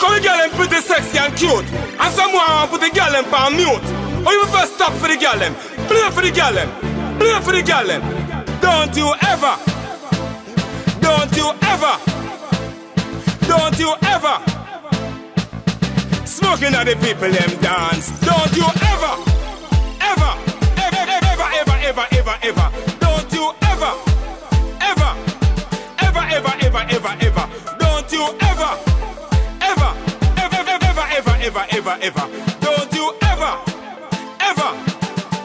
Cause the girl them pretty sexy and cute, and someone put the girl them on mute. Or you first stop for the girl them, play for the girl them, play for the girl them. Don't you ever, don't you ever, don't you ever smoking at the people them dance. Don't you ever, ever, ever, ever, ever, ever, ever, ever. Don't you ever, ever, ever, ever, ever, ever, ever. Don't you ever, ever, ever, ever, ever, ever, ever, ever. Don't you ever, ever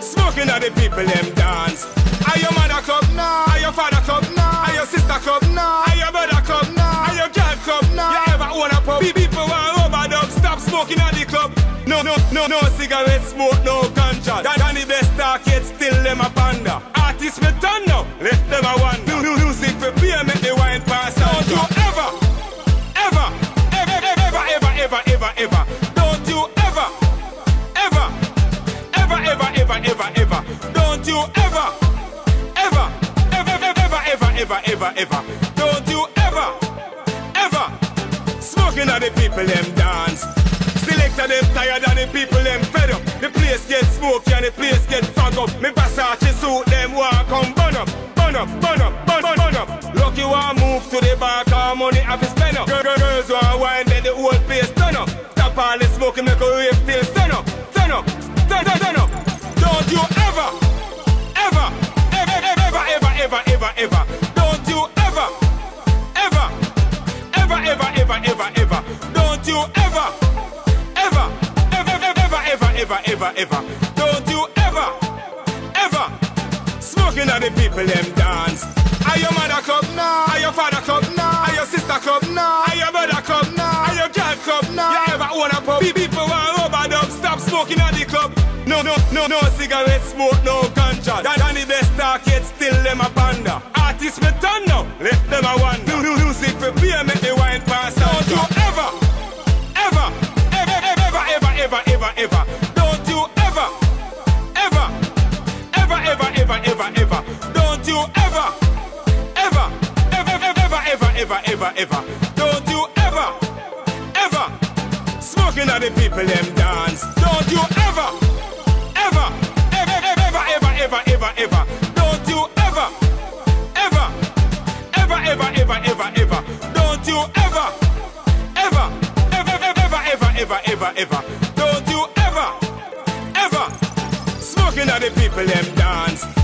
smoking at the people them dance. Are your mother club? No. Are your father club? No. Are your sister club? No. Are your brother club? No. Are your girl club? No. You ever own a pub? People want overdub, stop smoking at the club. No, no, no, no cigarette smoke, no ganja. Than the best talk yet still them a panda. Artists me turn now, let them a wonder. Music for beer make the wine pass out. Don't you ever, ever, ever, ever, ever, ever, ever, ever. Don't you ever, ever, ever, ever, ever, ever, ever. Don't you ever, ever, ever, ever, ever, ever, ever, ever. Don't you ever, ever smoking at the people them dance. Selector them tired and the people them fed up. The place get smoky and the place get fog up. Me Versace suit them walk on burn up, burn up, burn up, burn up, burn up. Lucky one move to the bar, car money have to spend up. Girls want wine, then the whole place turn up. Stop all the smoking, make a rave till turn up, turn up, turn up. Don't you ever, ever, ever, ever, ever, ever, ever, ever. Don't you ever, ever, ever, ever, ever, ever, ever. Don't you ever, ever, ever, ever, ever, ever, ever, ever. Don't you ever, ever smoking at the people them dance. Are your mother club? No. Are your father club? No. Are your sister club? No. Are your brother club? No. Are your girl club? No. You ever own a pub? People want overdub, stop smoking at the club. No, no, no, no cigarette smoke, no ganja. Than the best talk yet still them a panda. Artists me turn now, let them a wonder. Music for beer make the wine pass out. Don't you ever, ever, ever, ever, ever, ever, ever, ever. Don't you ever, ever, ever, ever, ever, ever, ever. Don't you ever, ever, ever, ever, ever, ever, ever, ever. Don't you ever, ever smoking at the people them dance. Don't you ever, ever, ever, ever, ever, ever, ever, ever. Don't you ever, ever, ever, ever, ever, ever, ever. Don't you ever, ever, ever, ever, ever, ever, ever, ever. Don't you ever, ever smoking at the people them dance.